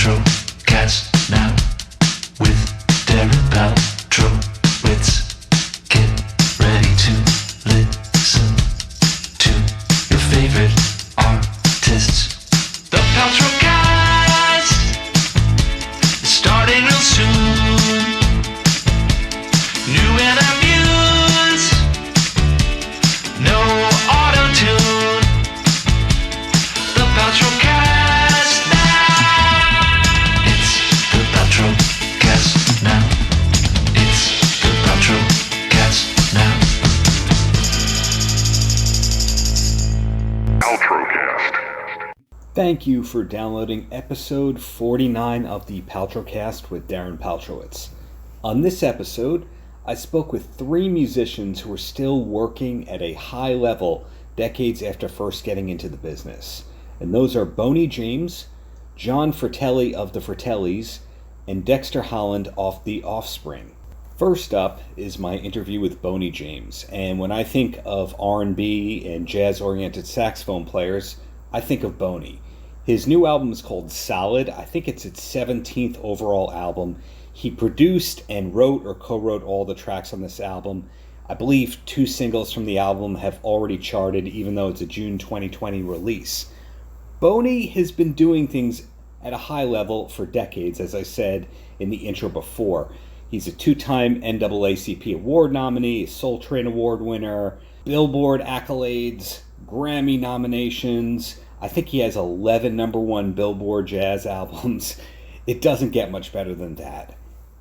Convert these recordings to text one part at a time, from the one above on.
Paltrocast now with Darren Paltrowitz. Get ready to listen to your favorite artists. The Paltrocast is starting real soon. New interviews, no auto-tune. The Paltrocast now. It's the Paltrocast now. It's the Paltrocast now. Paltrocast. Thank you for downloading episode 49 of the Paltrocast with Darren Paltrowitz. On this episode, I spoke with three musicians who are still working at a high level decades after first getting into the business. And those are Boney James, Jon Fratelli of the Fratellis, and Dexter Holland of the Offspring. First up is my interview with Boney James, and when I think of R&B and jazz-oriented saxophone players, I think of Boney. His new album is called Solid. I think it's its 17th overall album. He produced and wrote or co-wrote all the tracks on this album. I believe 2 singles from the album have already charted, even though it's a June 2020 release. Boney has been doing things at a high level for decades, as I said in the intro before. He's a 2-time NAACP Award nominee, a Soul Train Award winner, Billboard accolades, Grammy nominations. I think he has 11 #1 Billboard jazz albums. It doesn't get much better than that.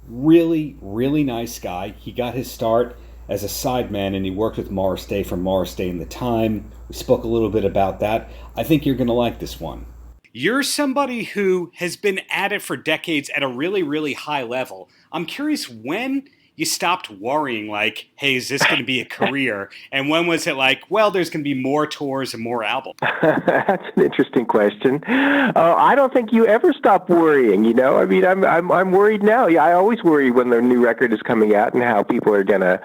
Really, really nice guy. He got his start as a sideman, and he worked with Morris Day from Morris Day and the Time. We spoke a little bit about that. I think you're going to like this one. You're somebody who has been at it for decades at a really, really high level. I'm curious when you stopped worrying, like, hey, is this going to be a career? And when was it like, well, there's going to be more tours and more albums? That's an interesting question. I don't think you ever stop worrying, you know? I mean, I'm worried now. Yeah, I always worry when the new record is coming out and how people are going to,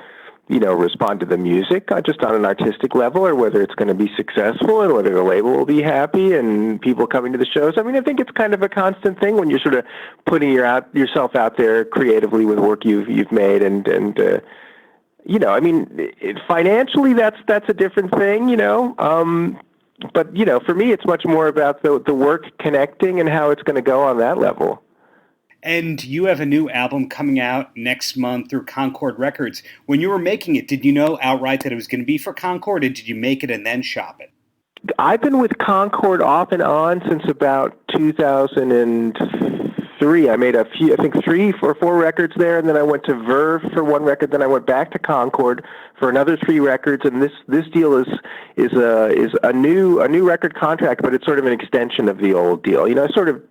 you know, respond to the music, not just on an artistic level, or whether it's going to be successful and whether the label will be happy and people coming to the shows. I mean, I think it's kind of a constant thing when you're sort of putting yourself out there creatively with work you've made, and you know, I mean, financially that's a different thing, you know. But you know, for me, it's much more about the work connecting and how it's going to go on that level. And you have a new album coming out next month through Concord Records. When you were making it, did you know outright that it was going to be for Concord, or did you make it and then shop it? I've been with Concord off and on since about 2003. I made I think 3 or 4 records there, and then I went to Verve for 1 record. Then I went back to Concord for another 3 records. And this deal is a new record contract, but it's sort of an extension of the old deal. You know,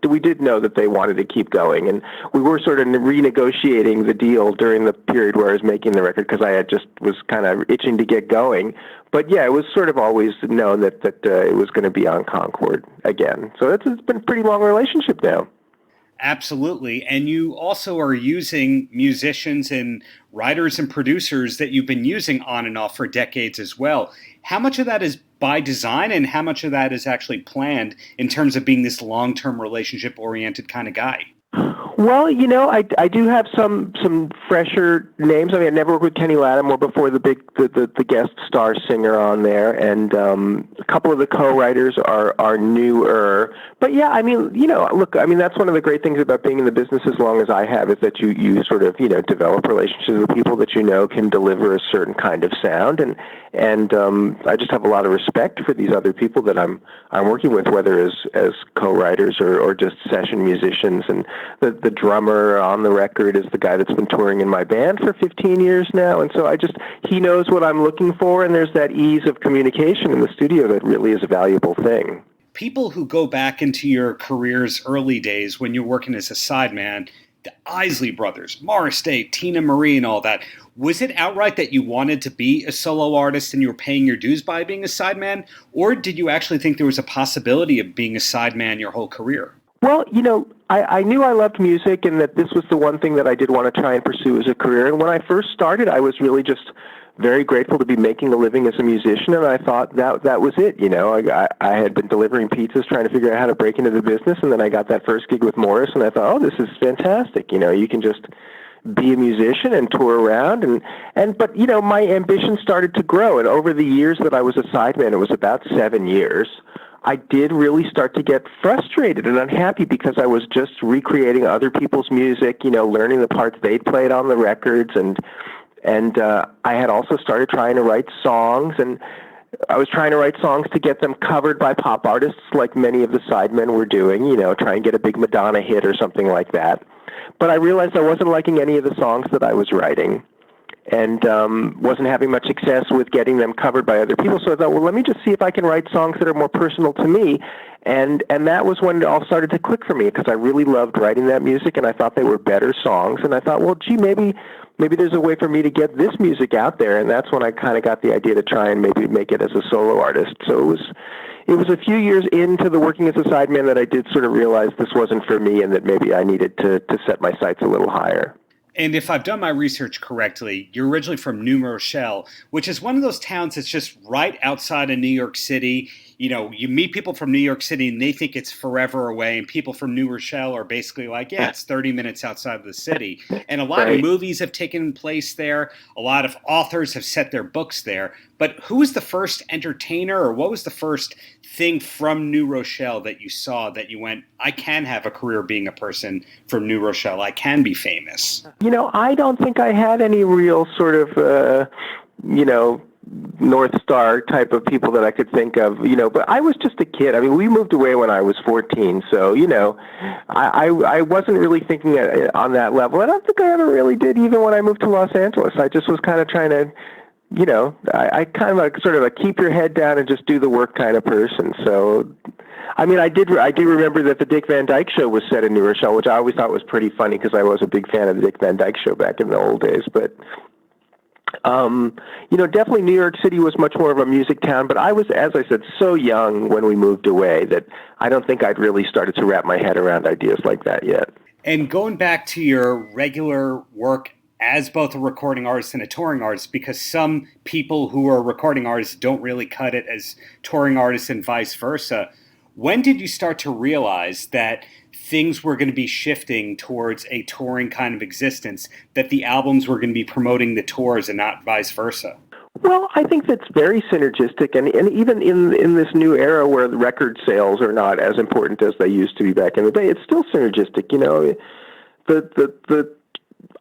we did know that they wanted to keep going, and we were sort of renegotiating the deal during the period where I was making the record because I was kind of itching to get going. But yeah, it was sort of always known that it was going to be on Concord again. So it's been a pretty long relationship now. Absolutely. And you also are using musicians and writers and producers that you've been using on and off for decades as well. How much of that is by design, and how much of that is actually planned in terms of being this long-term relationship-oriented kind of guy? Well, you know, I do have some fresher names. I mean, I never worked with Kenny Lattimore before, the guest star singer on there, and a couple of the co-writers are newer. But yeah, I mean, you know, look, I mean, that's one of the great things about being in the business as long as I have, is that you sort of, you know, develop relationships with people that you know can deliver a certain kind of sound, and I just have a lot of respect for these other people that I'm working with, whether as co-writers or just session musicians. And the drummer on the record is the guy that's been touring in my band for 15 years now, and so he knows what I'm looking for, and there's that ease of communication in the studio that really is a valuable thing. People who go back into your career's early days when you're working as a sideman, the Isley Brothers, Morris Day, Tina Marie, and all that, was it outright that you wanted to be a solo artist and you were paying your dues by being a sideman, or did you actually think there was a possibility of being a sideman your whole career? Well, you know, I knew I loved music and that this was the one thing that I did want to try and pursue as a career. And when I first started, I was really just very grateful to be making a living as a musician, and I thought that was it. I had been delivering pizzas, trying to figure out how to break into the business, and then I got that first gig with Morris, and I thought, oh, this is fantastic. You can just be a musician and tour around, but my ambition started to grow, and over the years that I was a sideman, it was about 7 years, I did really start to get frustrated and unhappy because I was just recreating other people's music, learning the parts they played on the records, and I had also started trying to write songs, and I was trying to write songs to get them covered by pop artists like many of the sidemen were doing, try and get a big Madonna hit or something like that. But I realized I wasn't liking any of the songs that I was writing, and wasn't having much success with getting them covered by other people. So I thought, well, let me just see if I can write songs that are more personal to me. And that was when it all started to click for me, because I really loved writing that music, and I thought they were better songs. And I thought, well, gee, maybe there's a way for me to get this music out there. And that's when I kind of got the idea to try and maybe make it as a solo artist. So it was a few years into the working as a sideman that I did sort of realize this wasn't for me, and that maybe I needed to set my sights a little higher. And if I've done my research correctly, you're originally from New Rochelle, which is one of those towns that's just right outside of New York City. You meet people from New York City and they think it's forever away, and people from New Rochelle are basically like, yeah, it's 30 minutes outside of the city. And a lot of movies have taken place there. A lot of authors have set their books there. But who was the first entertainer, or what was the first thing from New Rochelle that you saw that you went, I can have a career being a person from New Rochelle. I can be famous? I don't think I had any real sort of, North Star type of people that I could think of, but I was just a kid. I mean, we moved away when I was 14, so, I wasn't really thinking on that level. I don't think I ever really did, even when I moved to Los Angeles. I just was kind of trying to, I kind of like sort of a keep your head down and just do the work kind of person. So, I mean, I do remember that the Dick Van Dyke Show was set in New Rochelle, which I always thought was pretty funny because I was a big fan of the Dick Van Dyke Show back in the old days, but definitely New York City was much more of a music town, but I was, as I said, so young when we moved away that I don't think I'd really started to wrap my head around ideas like that yet. And going back to your regular work as both a recording artist and a touring artist, because some people who are recording artists don't really cut it as touring artists and vice versa, when did you start to realize that things were going to be shifting towards a touring kind of existence, that the albums were going to be promoting the tours and not vice versa? Well, I think that's very synergistic, and even in this new era where the record sales are not as important as they used to be back in the day, it's still synergistic.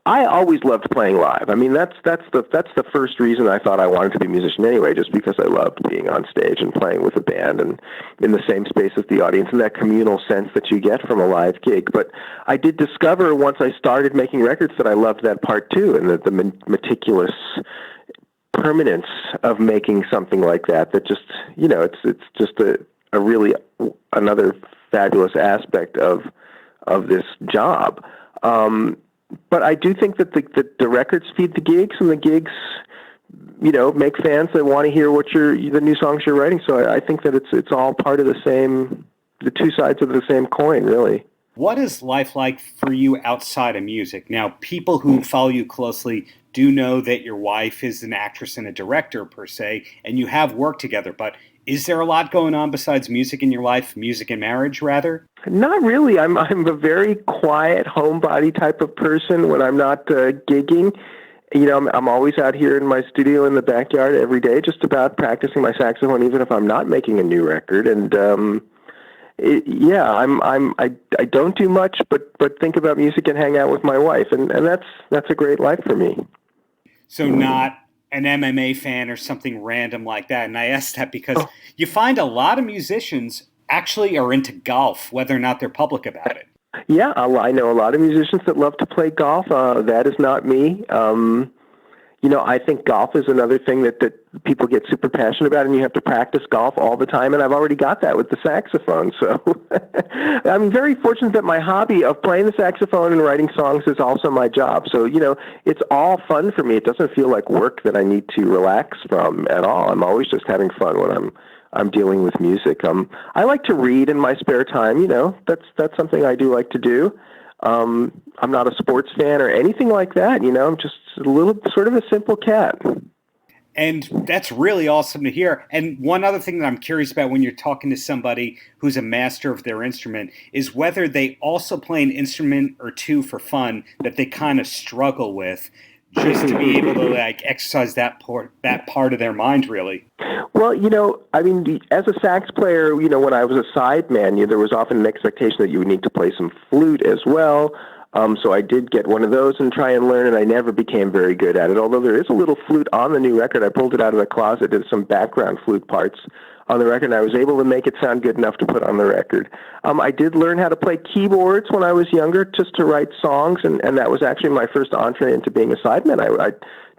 I always loved playing live. I mean, that's the first reason I thought I wanted to be a musician anyway, just because I loved being on stage and playing with a band and in the same space as the audience, and that communal sense that you get from a live gig. But I did discover once I started making records that I loved that part too, and that the meticulous permanence of making something like that just, it's just a really another fabulous aspect of this job. But I do think that the records feed the gigs, and the gigs, make fans that want to hear the new songs you're writing. So I think that it's all part of the two sides of the same coin, really. What is life like for you outside of music? Now, people who follow you closely do know that your wife is an actress and a director per se, and you have worked together, but is there a lot going on besides music in your life, music and marriage, rather? Not really. I'm a very quiet, homebody type of person when I'm not gigging. I'm always out here in my studio in the backyard every day, just about practicing my saxophone, even if I'm not making a new record. And I don't do much, but think about music and hang out with my wife, and that's a great life for me. So not an MMA fan or something random like that. And I asked that because you find a lot of musicians actually are into golf, whether or not they're public about it. Yeah, I know a lot of musicians that love to play golf. That is not me. I think golf is another thing that people get super passionate about, and you have to practice golf all the time, and I've already got that with the saxophone. So I'm very fortunate that my hobby of playing the saxophone and writing songs is also my job. So, it's all fun for me. It doesn't feel like work that I need to relax from at all. I'm always just having fun when I'm dealing with music. I like to read in my spare time. That's something I do like to do. I'm not a sports fan or anything like that. I'm just a little sort of a simple cat. And that's really awesome to hear. And one other thing that I'm curious about when you're talking to somebody who's a master of their instrument is whether they also play an instrument or two for fun that they kind of struggle with, just to be able to like exercise that part of their mind, really. Well, I mean, as a sax player, when I was a sideman, there was often an expectation that you would need to play some flute as well. So I did get one of those and try and learn, and I never became very good at it. Although there is a little flute on the new record. I pulled it out of the closet, did some background flute parts on the record, and I was able to make it sound good enough to put on the record. I did learn how to play keyboards when I was younger, just to write songs, and that was actually my first entree into being a sideman. I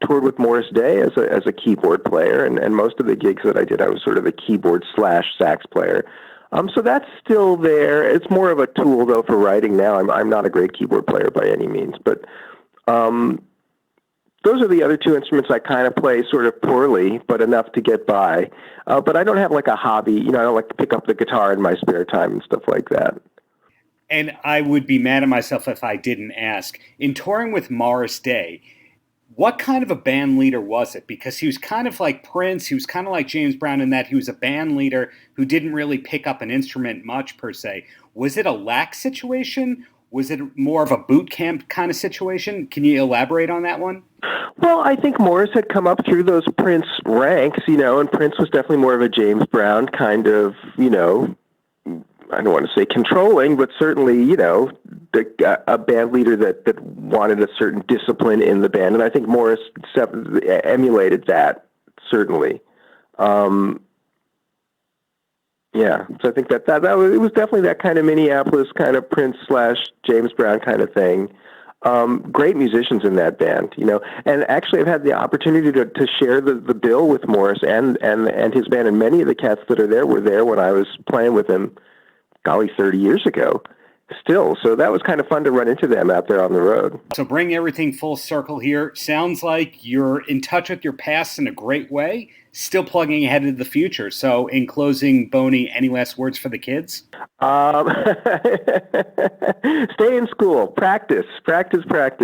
toured with Morris Day as a keyboard player, and most of the gigs that I did, I was sort of a keyboard/sax player. So that's still there. It's more of a tool, though, for writing now. I'm not a great keyboard player by any means, but those are the other two instruments I kind of play sort of poorly, but enough to get by. But I don't have like a hobby. I don't like to pick up the guitar in my spare time and stuff like that. And I would be mad at myself if I didn't ask. In touring with Morris Day, what kind of a band leader was it? Because he was kind of like Prince. He was kind of like James Brown in that he was a band leader who didn't really pick up an instrument much per se. Was it a lax situation? Was it more of a boot camp kind of situation? Can you elaborate on that one? Well, I think Morris had come up through those Prince ranks, and Prince was definitely more of a James Brown kind of, I don't want to say controlling, but certainly, a band leader that wanted a certain discipline in the band. And I think Morris emulated that, certainly. Yeah, so I think that was, it was definitely that kind of Minneapolis kind of Prince/James Brown kind of thing. Great musicians in that band, and actually I've had the opportunity to share the bill with Morris and his band, and many of the cats that are there were there when I was playing with him, 30 years ago still. So that was kind of fun to run into them out there on the road. So bring everything full circle here. Sounds like you're in touch with your past in a great way, still plugging ahead into the future. So in closing, Boney, any last words for the kids? Stay in school. Practice. Paltrocast.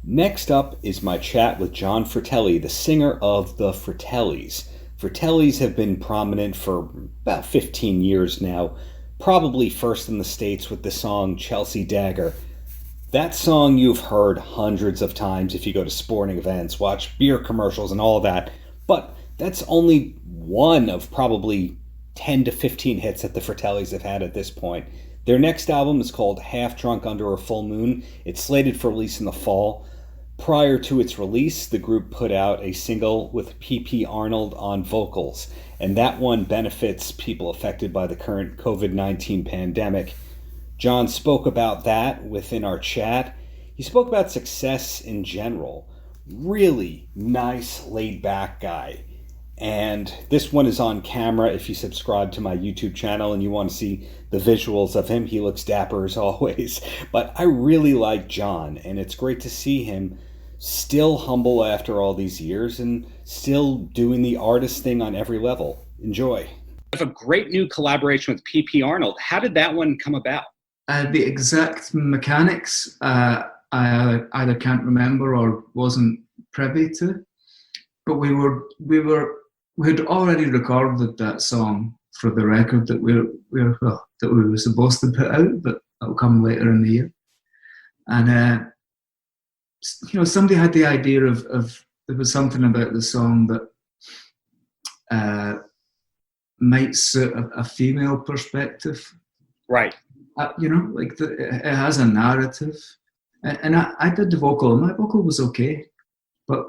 Next up is my chat with Jon Fratelli, the singer of the Fratellis. Fratellis have been prominent for about 15 years now, probably first in the States with the song Chelsea Dagger. That song you've heard hundreds of times if you go to sporting events, watch beer commercials and all that, but that's only one of probably 10 to 15 hits that the Fratellis have had at this point. Their next album is called Half Drunk Under a Full Moon. It's slated for release in the fall. Prior to its release, the group put out a single with P.P. Arnold on vocals, and that one benefits people affected by the current COVID-19 pandemic. Jon spoke about that within our chat. He spoke about success in general. Really nice, laid-back guy. And this one is on camera if you subscribe to my YouTube channel and you want to see the visuals of him. He looks dapper as always. But I really like Jon, and it's great to see him still humble after all these years and still doing the artist thing on every level. Enjoy. You have a great new collaboration with P.P. Arnold. How did that one come about? The exact mechanics I either can't remember or wasn't privy to, but we had already recorded that song for the record that we were supposed to put out, but that'll come later in the year. And somebody had the idea of there was something about the song that might suit a female perspective. Right. It has a narrative. And I did the vocal, and my vocal was okay. But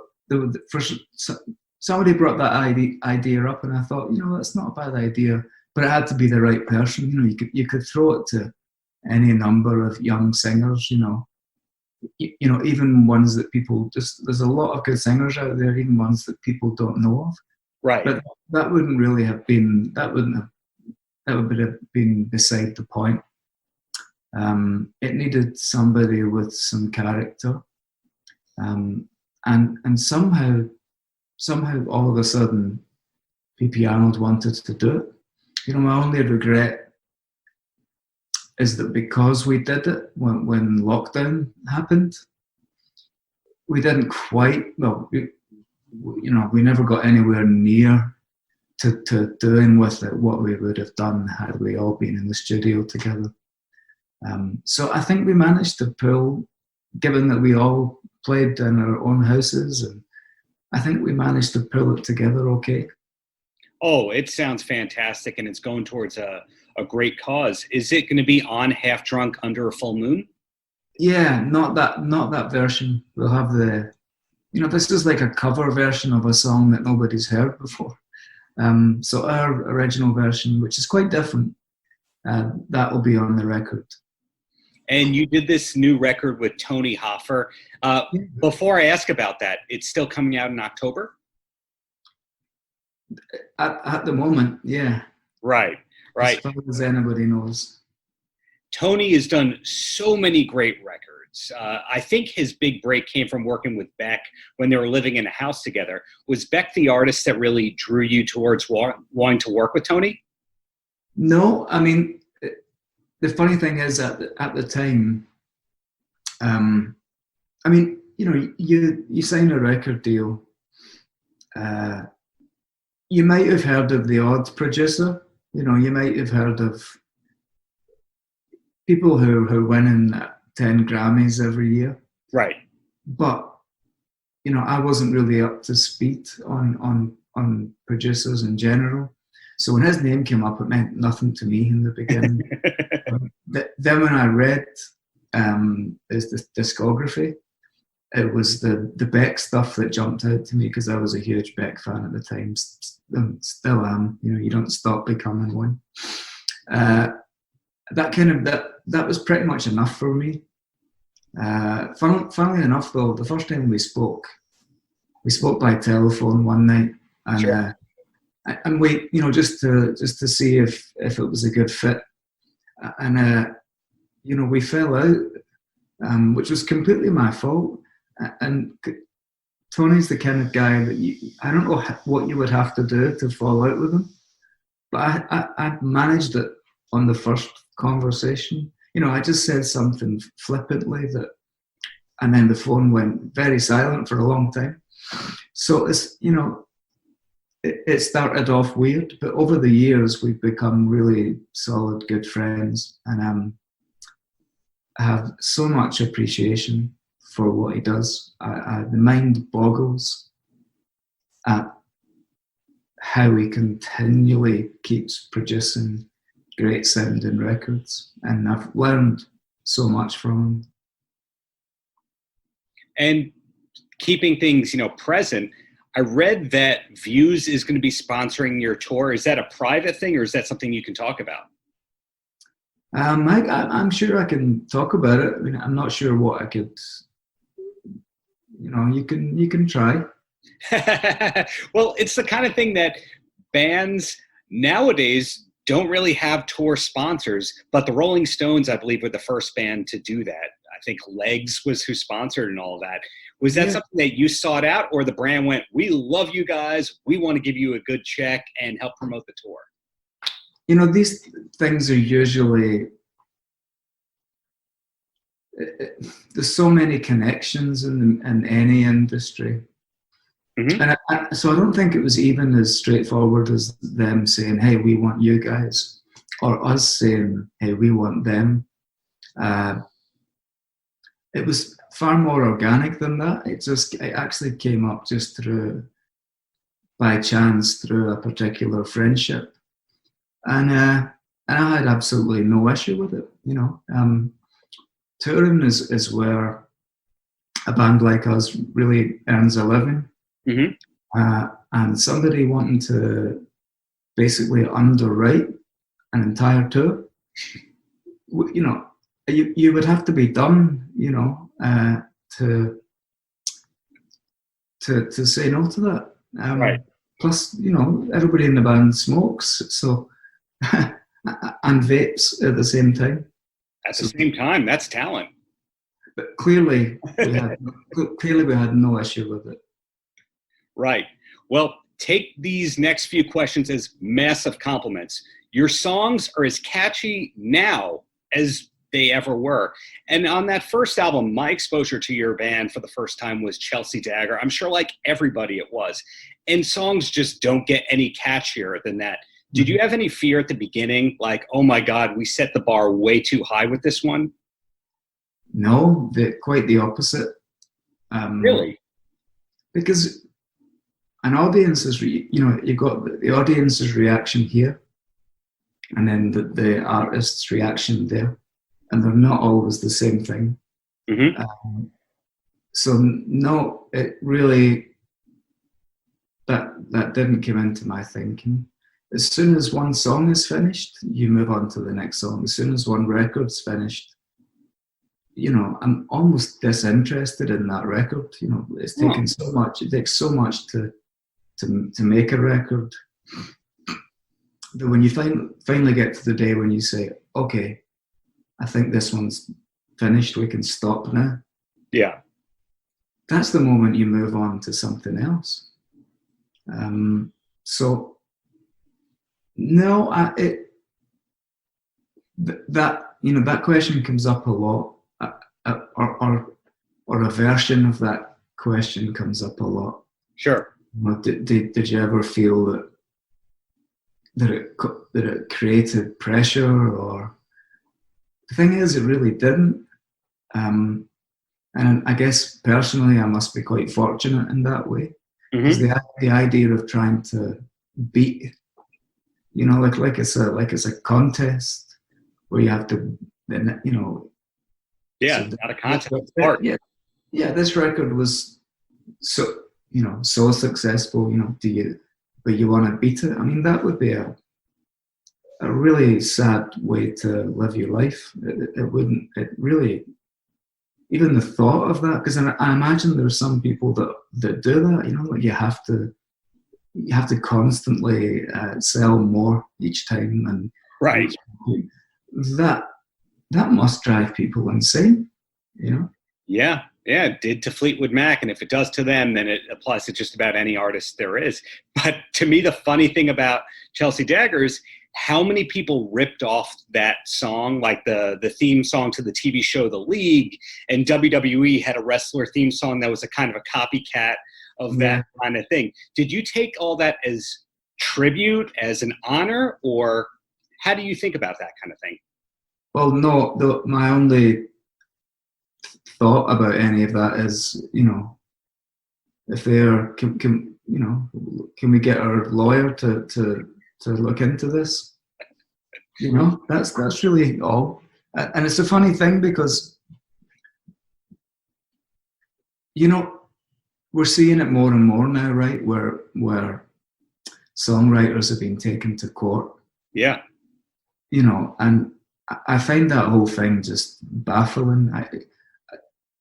somebody brought that idea up, and I thought, that's not a bad idea. But it had to be the right person. You could throw it to any number of young singers, even ones that people there's a lot of good singers out there, even ones that people don't know of. Right. But that would have been beside the point. It needed somebody with some character, and somehow all of a sudden P.P. Arnold wanted to do it. My only regret is that because we did it when lockdown happened, we didn't quite, well, we never got anywhere near to doing with it what we would have done had we all been in the studio together. So I think we managed to pull, given that we all played in our own houses, and I think we managed to pull it together okay. Oh, it sounds fantastic, and it's going towards a great cause. Is it going to be on Half Drunk Under a Full Moon? Yeah, not that version. We'll have this is like a cover version of a song that nobody's heard before. So our original version, which is quite different, that will be on the record. And you did this new record with Tony Hoffer. Before I ask about that, it's still coming out in October? At the moment, yeah. Right. As far as anybody knows. Tony has done so many great records. I think his big break came from working with Beck when they were living in a house together. Was Beck the artist that really drew you towards wanting to work with Tony? No, I mean, the funny thing is at the time, I mean, you sign a record deal. You might have heard of the odd producer. You might have heard of people who are winning 10 Grammys every year. Right. But, I wasn't really up to speed on producers in general. So when his name came up, it meant nothing to me in the beginning. Then when I read his discography, it was the Beck stuff that jumped out to me because I was a huge Beck fan at the time. Still am. You don't stop becoming one. That was pretty much enough for me. Funnily enough, though, the first time we spoke by telephone one night, and sure. And we, just to see if it was a good fit, and we fell out, which was completely my fault. And Tony's the kind of guy that I don't know what you would have to do to fall out with him, but I managed it on the first conversation. I just said something flippantly and then the phone went very silent for a long time. So it's, it started off weird, but over the years we've become really solid, good friends, and I have so much appreciation for what he does. The mind boggles at how he continually keeps producing great sounding records, and I've learned so much from him. And keeping things, present, I read that Views is going to be sponsoring your tour. Is that a private thing, or is that something you can talk about? I'm sure I can talk about it. I mean, I'm not sure what I could. You can try. Well, it's the kind of thing that bands nowadays don't really have tour sponsors, but the Rolling Stones, I believe, were the first band to do that. I think Legs was who sponsored and all that. Was that something that you sought out, or the brand went, we love you guys, we want to give you a good check and help promote the tour? These things are usually, there's so many connections in any industry. Mm-hmm. And so I don't think it was even as straightforward as them saying, hey, we want you guys, or us saying, hey, we want them. It was far more organic than that. It actually came up just by chance through a particular friendship. And I had absolutely no issue with it. Touring is where a band like us really earns a living. Mm-hmm. And somebody wanting to basically underwrite an entire tour, you would have to be dumb, to say no to that. Right. Plus, everybody in the band smokes, so and vapes at the same time. At the same time, that's talent. But clearly, we had no issue with it. Right. Well, take these next few questions as massive compliments. Your songs are as catchy now as they ever were. And on that first album, my exposure to your band for the first time was Chelsea Dagger. I'm sure like everybody it was. And songs just don't get any catchier than that. Did you have any fear at the beginning? Like, oh my God, we set the bar way too high with this one? No, quite the opposite. Really? Because an audience is, you've got the audience's reaction here, and then the artist's reaction there, and they're not always the same thing. Mm-hmm. So no, it really, that didn't come into my thinking. As soon as one song is finished, you move on to the next song. As soon as one record's finished, I'm almost disinterested in that record. It's taken so much. It takes so much to make a record that when you finally get to the day when you say, okay, I think this one's finished, we can stop now. Yeah. That's the moment you move on to something else. So no, that question comes up a lot, or a version of that question comes up a lot. Sure. Did you ever feel that it created pressure? Or the thing is, it really didn't. And I guess personally, I must be quite fortunate in that way. Because the idea of trying to beat, like it's a contest where you have to, Yeah, so not a contest. Art. Yeah. This record was so successful. But you want to beat it? I mean, that would be a really sad way to live your life. It really, even the thought of that, because I imagine there are some people that do that. Like you have to constantly sell more each time, and Right. That must drive people insane. Yeah, it did to Fleetwood Mac, and if it does to them, then it applies to just about any artist there is. But to me, the funny thing about Chelsea Dagger is how many people ripped off that song, like the theme song to the TV show The League, and WWE had a wrestler theme song that was a kind of a copycat of that kind of thing. Did you take all that as tribute, as an honor, or how do you think about that kind of thing? Well, no, my only thought about any of that is, if they're, can we get our lawyer to look into this? That's really all. And it's a funny thing because, we're seeing it more and more now, right? Where songwriters have been taken to court. Yeah. And I find that whole thing just baffling.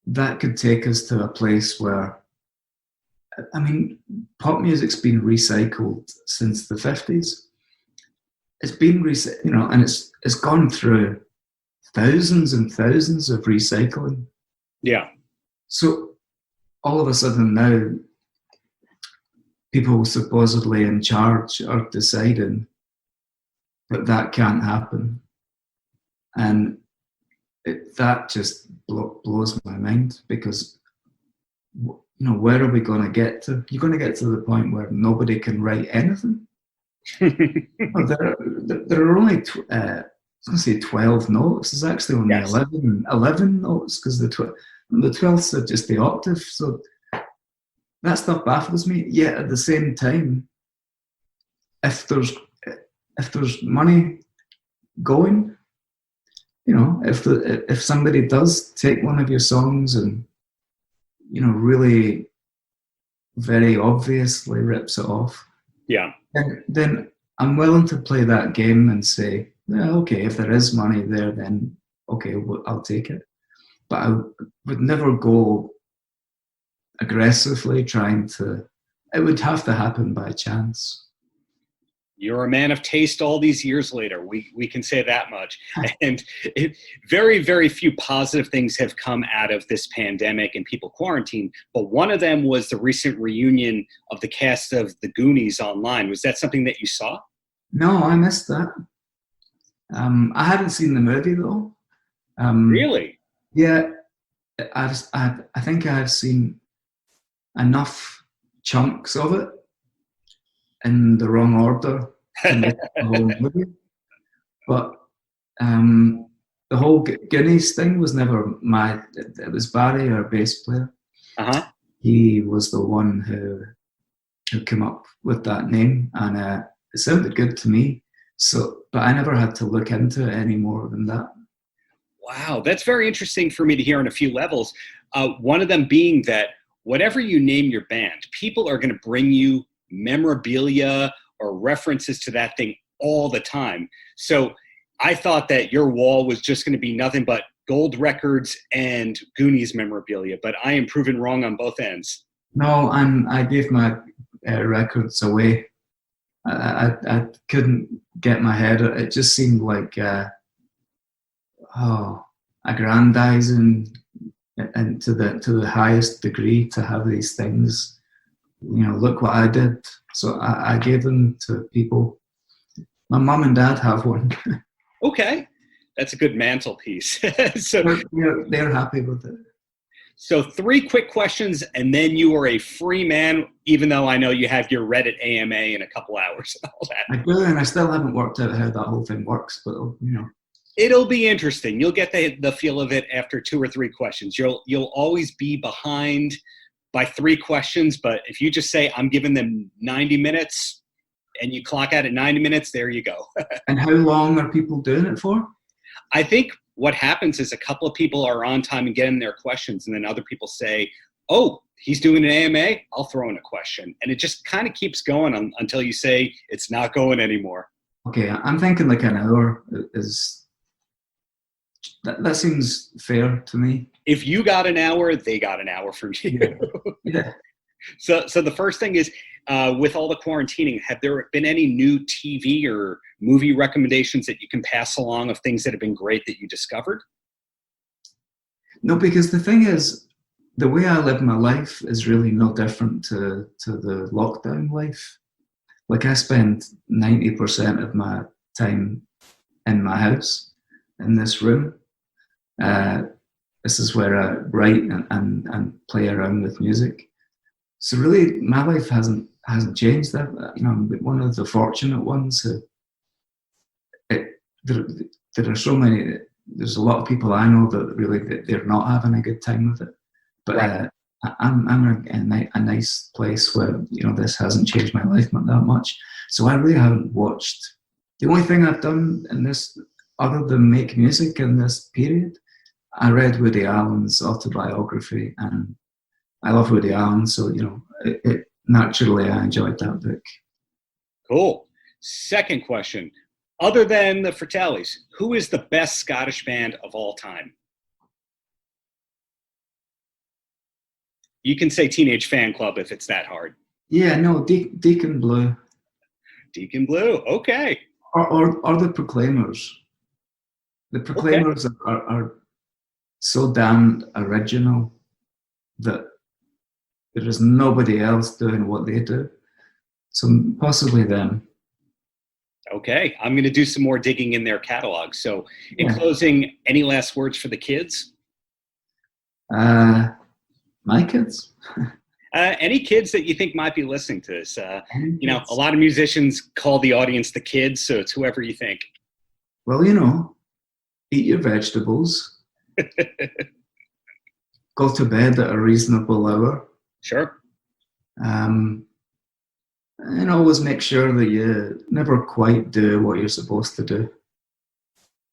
That could take us to a place where, pop music's been recycled since the 50s. It's been and it's gone through thousands and thousands of recycling. Yeah. So all of a sudden now, people supposedly in charge are deciding that can't happen. And that just blows my mind, because where are we going to get to? You're going to get to the point where nobody can write anything. There are only 12 notes. There's actually only 11 notes, because the 12ths are just the octave. So that stuff baffles me. Yet at the same time, if there's money going, if somebody does take one of your songs and really very obviously rips it off, then I'm willing to play that game and say, okay, if there is money there, then okay, I'll take it. But I would never go aggressively trying to. It would have to happen by chance. You're a man of taste all these years later. We can say that much. And very, very few positive things have come out of this pandemic and people quarantined. But one of them was the recent reunion of the cast of The Goonies online. Was that something that you saw? No, I missed that. I hadn't seen the movie though. Really? Yeah, I think I've seen enough chunks of it in the wrong order to make the whole movie. But the whole Guinness thing was never my. It was Barry, our bass player. He was the one who came up with that name, and it sounded good to me. So, but I never had to look into it any more than that. Wow, that's very interesting for me to hear on a few levels. One of them being that whatever you name your band, people are going to bring you memorabilia or references to that thing all the time. So I thought that your wall was just going to be nothing but gold records and Goonies memorabilia, but I am proven wrong on both ends. No, and I gave my records away. I couldn't get my head. It just seemed like aggrandizing and to the highest degree to have these things. Look what I did. So I gave them to people. My mum and dad have one. Okay, that's a good mantelpiece. So they're happy with it. So 3 quick questions, and then you are a free man, even though I know you have your Reddit AMA in a couple hours and all that. I do, and I still haven't worked out how that whole thing works, but It'll be interesting. You'll get the feel of it after 2 or 3 questions. You'll always be behind by 3 questions, but if you just say, I'm giving them 90 minutes, and you clock out at 90 minutes, there you go. And how long are people doing it for? I think what happens is a couple of people are on time and getting their questions, and then other people say, oh, he's doing an AMA, I'll throw in a question. And it just kind of keeps going until you say it's not going anymore. Okay, I'm thinking like an hour is... That seems fair to me. If you got an hour, they got an hour from you. Yeah. So the first thing is, with all the quarantining, have there been any new TV or movie recommendations that you can pass along of things that have been great that you discovered? No, because the thing is, the way I live my life is really no different to the lockdown life. Like I spend 90% of my time in my house, in this room. This is where I write and play around with music. So really, my life hasn't changed. That I'm one of the fortunate ones who. There are so many. There's a lot of people I know that really they're not having a good time with it. But right. I'm in a nice place where this hasn't changed my life that much. So I really haven't watched. The only thing I've done in this, other than make music in this period, I read Woody Allen's autobiography, and I love Woody Allen, so naturally I enjoyed that book. Cool. Second question: other than the Fratellis, who is the best Scottish band of all time? You can say Teenage Fan Club if it's that hard. Yeah, no, Deacon Blue. Deacon Blue, okay. Or the Proclaimers. The Proclaimers are so damn original that there is nobody else doing what they do. So possibly them. Okay, I'm going to do some more digging in their catalog. So in closing, any last words for the kids? My kids? Any kids that you think might be listening to this? A lot of musicians call the audience the kids, so it's whoever you think. Well, eat your vegetables. Go to bed at a reasonable hour. Sure. And always make sure that you never quite do what you're supposed to do.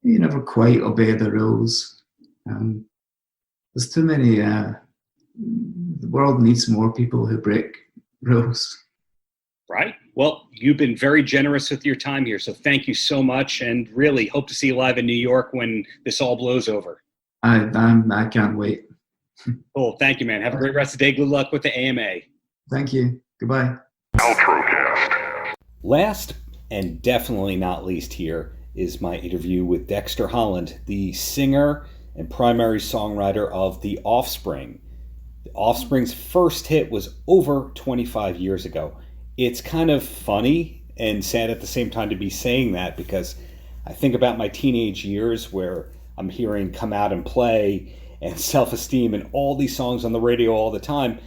You never quite obey the rules. There's too many. The world needs more people who break rules. Right. Well, you've been very generous with your time here, so thank you so much, and really hope to see you live in New York when this all blows over. I can't wait. Cool. Thank you, man. Have a great rest of the day. Good luck with the AMA. Thank you. Goodbye. Paltrocast. Last and definitely not least here is my interview with Dexter Holland, the singer and primary songwriter of The Offspring. The Offspring's first hit was over 25 years ago. It's kind of funny and sad at the same time to be saying that, because I think about my teenage years where I'm hearing Come Out and Play and Self-Esteem and all these songs on the radio all the time.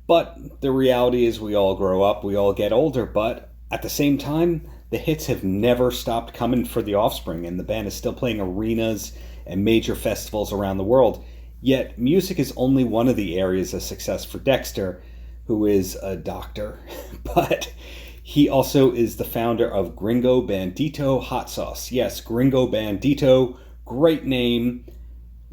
But the reality is we all grow up, we all get older, but at the same time, the hits have never stopped coming for the Offspring, and the band is still playing arenas and major festivals around the world. Yet music is only one of the areas of success for Dexter, who is a doctor, but he also is the founder of Gringo Bandito Hot Sauce. Yes, Gringo Bandito, great name.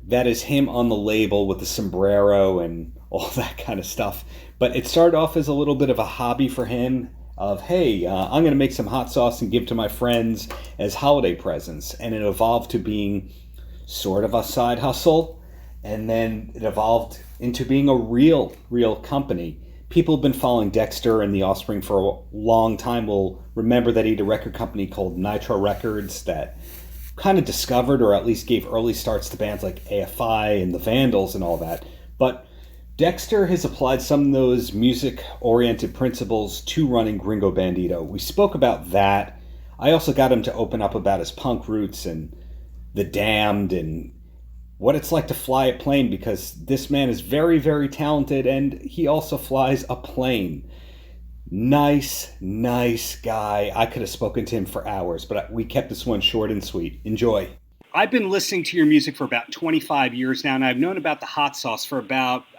That is him on the label with the sombrero and all that kind of stuff. But it started off as a little bit of a hobby for him of, hey, I'm going to make some hot sauce and give to my friends as holiday presents. And it evolved to being sort of a side hustle. And then it evolved into being a real company. People have been following Dexter and the Offspring for a long time will remember that he had a record company called Nitro Records that kind of discovered or at least gave early starts to bands like AFI and the Vandals and all that. But Dexter has applied some of those music-oriented principles to running Gringo Bandito. We spoke about that. I also got him to open up about his punk roots and The Damned and what it's like to fly a plane, because this man is very, very talented and he also flies a plane. Nice guy. I could have spoken to him for hours, but we kept this one short and sweet. Enjoy. I've been listening to your music for about 25 years now, and I've known about the hot sauce for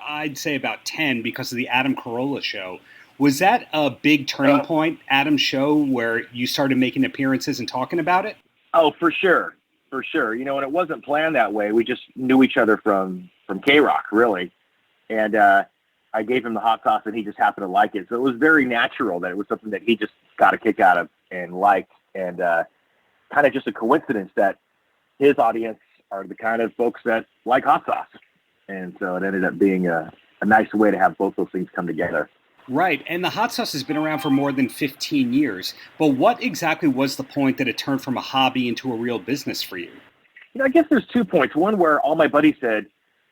I'd say about 10 because of the Adam Carolla show. Was that a big turning point, Adam's show, where you started making appearances and talking about it? Oh, for sure. For sure. And it wasn't planned that way. We just knew each other from K-Rock, really. And I gave him the hot sauce and he just happened to like it. So it was very natural that it was something that he just got a kick out of and liked. And kind of just a coincidence that his audience are the kind of folks that like hot sauce. And so it ended up being a nice way to have both those things come together. Right. And the hot sauce has been around for more than 15 years. But what exactly was the point that it turned from a hobby into a real business for you? I guess there's 2 points. One where all my buddies said,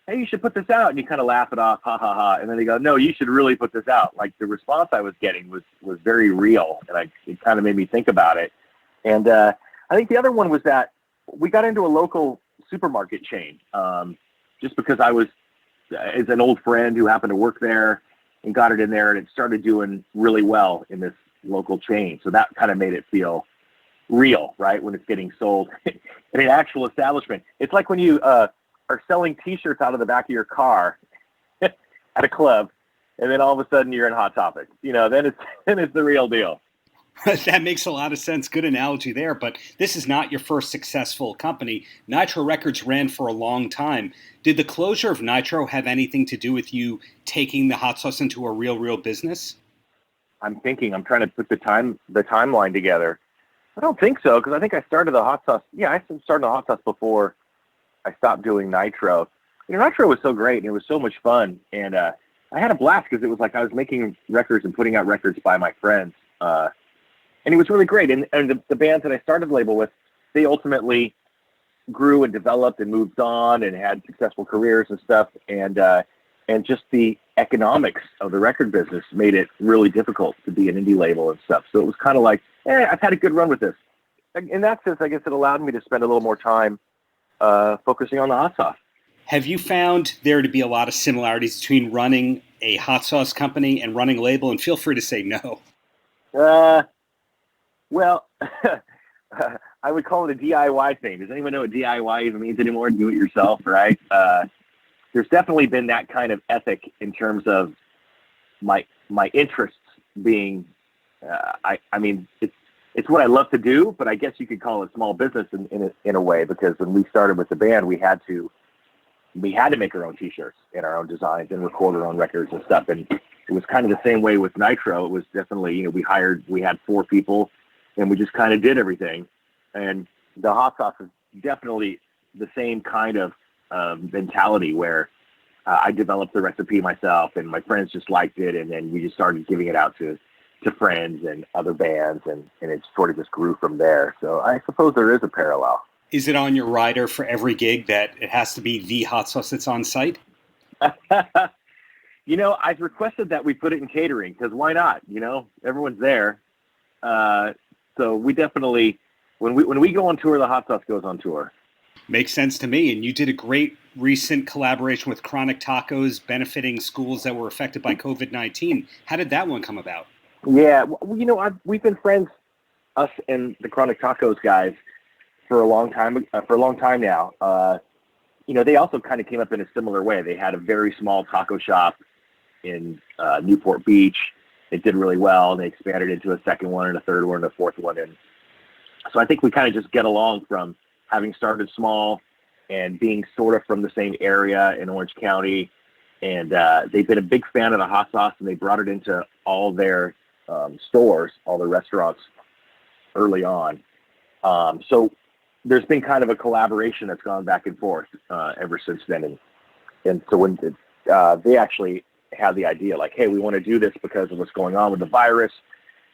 hey, you should put this out. And you kind of laugh it off, ha, ha, ha. And then they go, no, you should really put this out. Like the response I was getting was very real. And it kind of made me think about it. And I think the other one was that we got into a local supermarket chain just because I was as an old friend who happened to work there and got it in there, and it started doing really well in this local chain. So that kind of made it feel real, right, when it's getting sold in an actual establishment. It's like when you are selling T-shirts out of the back of your car at a club, and then all of a sudden you're in Hot Topic. Then it's the real deal. That makes a lot of sense. Good analogy there. But this is not your first successful company. Nitro Records ran for a long time. Did the closure of Nitro have anything to do with you taking the hot sauce into a real business? I'm trying to put the timeline together. I don't think so, because I think I started the hot sauce. Yeah, I started the hot sauce before I stopped doing Nitro. Nitro was so great and it was so much fun. And I had a blast because it was like I was making records and putting out records by my friends. And it was really great. And the bands that I started the label with, they ultimately grew and developed and moved on and had successful careers and stuff. And just the economics of the record business made it really difficult to be an indie label and stuff. So it was kind of like, I've had a good run with this. In that sense, I guess it allowed me to spend a little more time focusing on the hot sauce. Have you found there to be a lot of similarities between running a hot sauce company and running a label? And feel free to say no. Well, I would call it a DIY thing. Does anyone know what DIY even means anymore? Do it yourself, right? There's definitely been that kind of ethic in terms of my interests being. I mean, it's what I love to do, but I guess you could call it small business in a way, because when we started with the band, we had to make our own T-shirts and our own designs and record our own records and stuff. And it was kind of the same way with Nitro. It was definitely, we had 4 people. And we just kind of did everything. And the hot sauce is definitely the same kind of mentality where I developed the recipe myself and my friends just liked it. And then we just started giving it out to friends and other bands. And it sort of just grew from there. So I suppose there is a parallel. Is it on your rider for every gig that it has to be the hot sauce that's on site? I've requested that we put it in catering because why not? Everyone's there. So we definitely, when we go on tour, the hot sauce goes on tour. Makes sense to me. And you did a great recent collaboration with Chronic Tacos benefiting schools that were affected by COVID-19. How did that one come about? Yeah, well, we've been friends, us and the Chronic Tacos guys, for a long time. Now. They also kind of came up in a similar way. They had a very small taco shop in Newport Beach. It did really well, and they expanded into a second one and a third one and a fourth one. And so I think we kind of just get along from having started small and being sort of from the same area in Orange County. And they've been a big fan of the hot sauce, and they brought it into all their stores, all their restaurants early on. So there's been kind of a collaboration that's gone back and forth ever since then. And so when they actually had the idea, like, hey, we want to do this because of what's going on with the virus.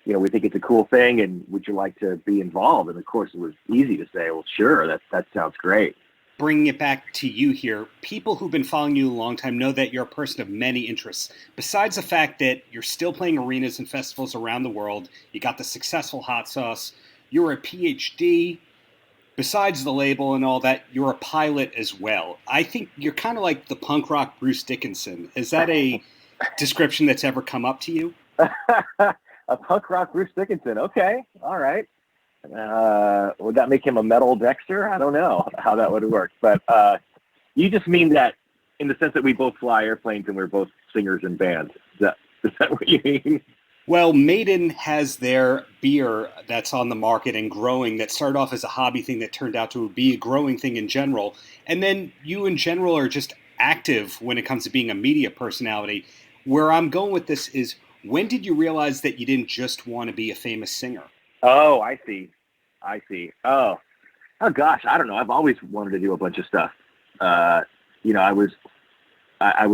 We think it's a cool thing, and would you like to be involved? And of course, it was easy to say, well, sure, that sounds great. Bringing it back to you here, people who've been following you a long time know that you're a person of many interests. Besides the fact that you're still playing arenas and festivals around the world, you got the successful hot sauce, you're a PhD. Besides the label and all that, you're a pilot as well. I think you're kind of like the punk rock Bruce Dickinson. Is that a description that's ever come up to you? A punk rock Bruce Dickinson. Okay. All right. Would that make him a metal Dexter? I don't know how that would work. But you just mean that in the sense that we both fly airplanes and we're both singers in bands. Is that what you mean? Well, Maiden has their beer that's on the market and growing that started off as a hobby thing that turned out to be a growing thing in general. And then you in general are just active when it comes to being a media personality. Where I'm going with this is, when did you realize that you didn't just want to be a famous singer? Oh, I see. Oh gosh, I don't know. I've always wanted to do a bunch of stuff. I was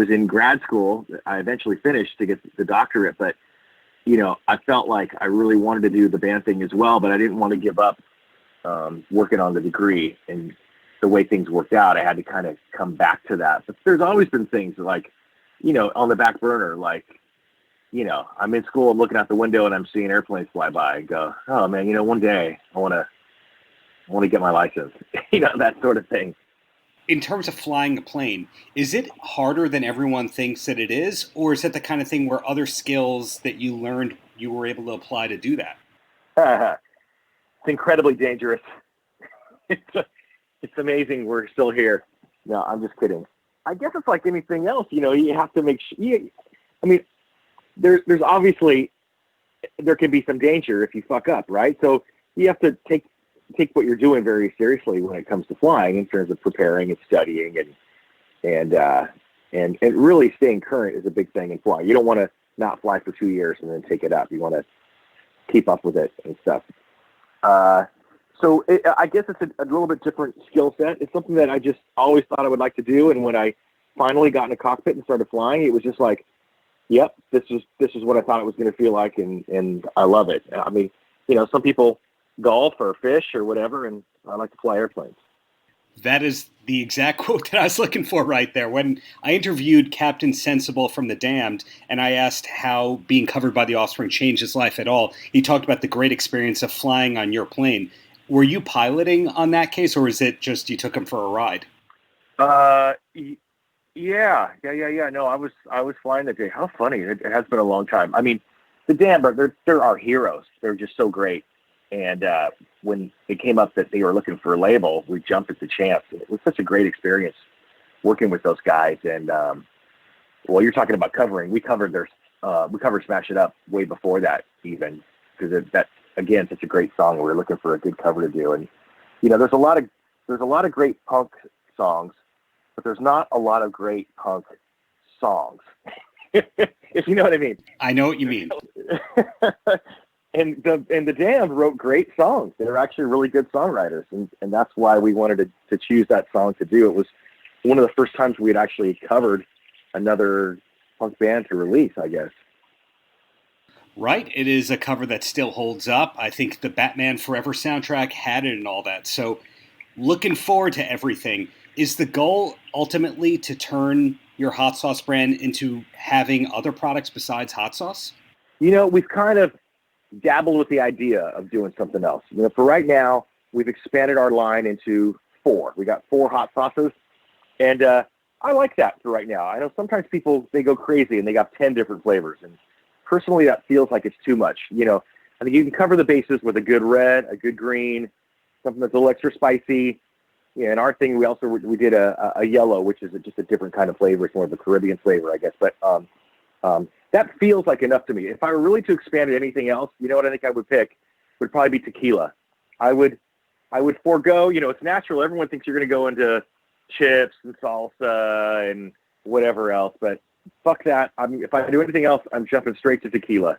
in grad school. I eventually finished to get the doctorate, but I felt like I really wanted to do the band thing as well, but I didn't want to give up working on the degree. And the way things worked out, I had to kind of come back to that. But there's always been things like, on the back burner, like, I'm in school, I'm looking out the window and I'm seeing airplanes fly by and go, oh man, one day I want to get my license, that sort of thing. In terms of flying a plane, is it harder than everyone thinks that it is? Or is it the kind of thing where other skills that you learned, you were able to apply to do that? It's incredibly dangerous. It's amazing we're still here. No, I'm just kidding. I guess it's like anything else, you have to make sure. There's obviously, there can be some danger if you fuck up, right? So you have to take what you're doing very seriously when it comes to flying, in terms of preparing and studying and really staying current is a big thing in flying. You don't want to not fly for 2 years and then take it up. You want to keep up with it and stuff. So I guess it's a little bit different skill set. It's something that I just always thought I would like to do. And when I finally got in a cockpit and started flying, it was just like, yep, this is what I thought it was going to feel like. And I love it. I mean, some people golf or fish or whatever, and I like to fly airplanes. That is the exact quote that I was looking for right there. When I interviewed Captain Sensible from The Damned, and I asked how being covered by the Offspring changed his life at all, he talked about the great experience of flying on your plane. Were you piloting on that case, or is it just you took him for a ride? Yeah. No, I was flying that day. How funny. It has been a long time. I mean, the Damned, they're our heroes. They're just so great. And when it came up that they were looking for a label, we jumped at the chance. And it was such a great experience working with those guys. And well, you're talking about covering. We covered Smash It Up way before that, even, because that's again such a great song. We were looking for a good cover to do. And there's a lot of great punk songs, but there's not a lot of great punk songs. If you know what I mean. I know what you mean. And the Damned wrote great songs. They're actually really good songwriters, and that's why we wanted to choose that song to do. It was one of the first times we had actually covered another punk band to release, I guess. Right. It is a cover that still holds up. I think the Batman Forever soundtrack had it and all that. So looking forward to everything. Is the goal ultimately to turn your hot sauce brand into having other products besides hot sauce? We've kind of dabbled with the idea of doing something else. For right now, we've expanded our line into 4. We got 4 hot sauces, and I like that for right now. I know sometimes people, they go crazy and they got 10 different flavors, and personally that feels like it's too much. You know, I think you can cover the bases with a good red, a good green, something that's a little extra spicy. Yeah, and our thing, we did a yellow, which is just a different kind of flavor. It's more of a Caribbean flavor, I guess. But that feels like enough to me. If I were really to expand it anything else, you know what I think I would pick would probably be tequila. I would forego, you know, it's natural. Everyone thinks you're going to go into chips and salsa and whatever else, but fuck that. If I do anything else, I'm jumping straight to tequila.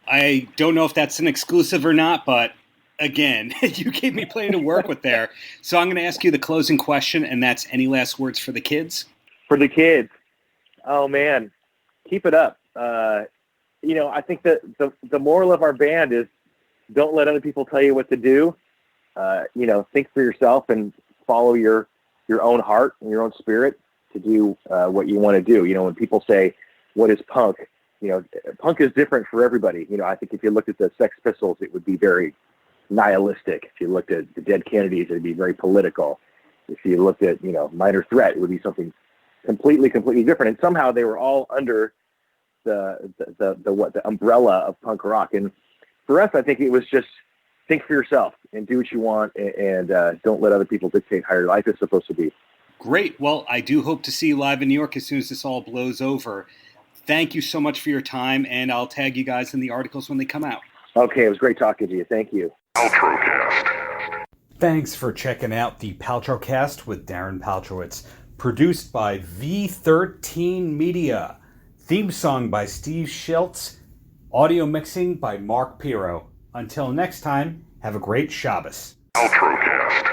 I don't know if that's an exclusive or not, but again, you gave me plenty to work with there. So I'm going to ask you the closing question, and that's any last words for the kids? For the kids, oh man, keep it up. You know, I think that the moral of our band is don't let other people tell you what to do. You know, think for yourself and follow your own heart and your own spirit to do what you want to do. You know, when people say, what is punk? You know, punk is different for everybody. You know, I think if you looked at the Sex Pistols, it would be very nihilistic. If you looked at the Dead Kennedys, it would be very political. If you looked at, you know, Minor Threat, it would be something completely different. And somehow they were all under the umbrella of punk rock. And for us, I think it was just think for yourself and do what you want, and don't let other people dictate how your life is supposed to be. Great. Well, I do hope to see you live in New York as soon as this all blows over. Thank you so much for your time, and I'll tag you guys in the articles when they come out. Okay, it was great talking to you. Thank you. Paltrocast. Thanks for checking out the Paltrocast with Darren Paltrowitz, produced by V13 Media. Theme song by Steve Schiltz. Audio mixing by Mark Piro. Until next time, have a great Shabbos. Paltrocast.